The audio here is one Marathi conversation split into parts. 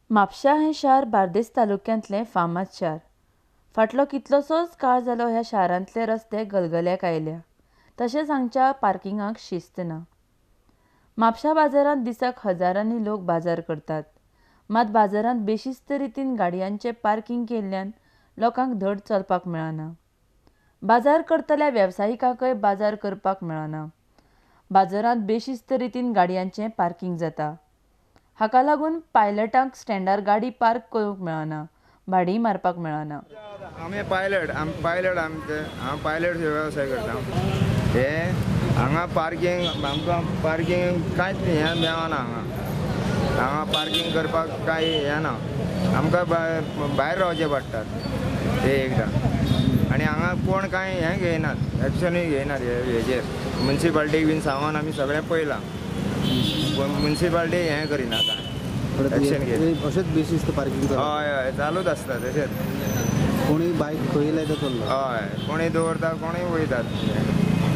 म्हापशा हें शार बार्देस तालुक्यांतलें फामाद शार. फाटलो कितलोसोच काळ जालो ह्या शारांतले रस्ते गलगल्याक आयल्या. तशेंच हांगच्या पार्किंगाक शिस्त ना. म्हापशा बाजारांत दिसाक हजारांनी लोक बाजार करतात. मात बाजारांत बेशिस्त रितीन गाडयांचें पार्किंग केल्ल्यान लोकांक धड चलपाक मेळना. बाजार करतल्या वेवसायिकांकय बाजार करपाक मेळना. बाजारांत बेशिस्त रितीन गाडयांचें पार्किंग जाता. हाका लागून पायलटांक स्टँडार गाडी पार्क करूंक मेळना, भाडीय मारपाक मेळना. आमी पायलट आमचे हांव पायलट वेवसाय करता. हे हांगा पार्किंग आमकां पार्किंग कांयच हें मेळना. हांगा पार्किंग करपाक कांय हें ना. आमकां भायर रावचें पडटात ते एकदां. आनी हांगा कोण कांय हें घेयनात, एक्शनूय घेयनात हेजेर. मुन्सिपाल्टीक बीन सांगून आमी सगळें पळयलां. मुन्सिपाल्टी हें करिना कांय एक्शन घेयना. अशेंच बेशिस्त पार्किंग हय हय चालूच आसता तशेंच. कोणी बायक खंय लायता चल्लो. हय कोणीय दवरता कोणीय वयतात.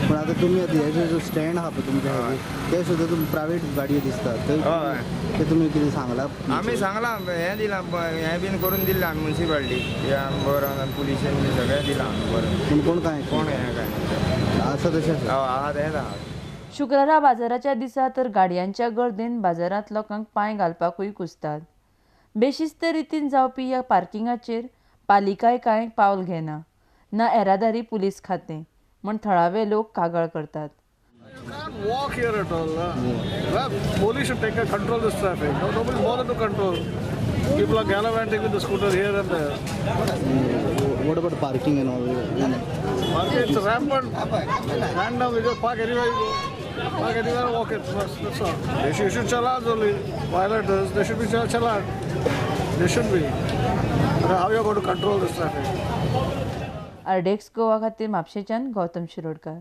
पण आता तुम्ही हेजे जो स्टँड आहा पळय तुमच्या ते सुद्दां तुमी प्रायवेट गाडयो दिसतात हय ते तुमी कितें सांगलां. आमी सांगलां हें दिलां हें बीन करून दिल्लें आमी मुन्सिपाल्टी बरोवन पुलिशेन बी सगळें दिलां बरें. पूण कोण कांय कोण हें काय आसा तशें आसा. आहा तेंच आहा. शुक्रारा बाजाराच्या दिसा तर गाडयांच्या गर्देन बाजारांत लोकांक पांय घालपाकूय कुसतात. बेशिस्त रितीन जावपी ह्या पार्किंगाचेर पालिकाय कांय पावल घेना, ना येरादारी पुलीस खातें, म्हूण थळावे लोक कागाळ करतात. You can't walk here at all. Well, police should take control this traffic. Nobody's bothered to control. People are gallivanting with the scooter here and there. What about parking and all? Market, it's rampant. Random, you just park anywhere you go. Park anywhere and walk it. That's all. You should charge only. Violators, they should be charged. They should be. How are you going to control this traffic? आरडेक्स Goa खातीर म्हापशेच्यान गौतम शिरोडकार.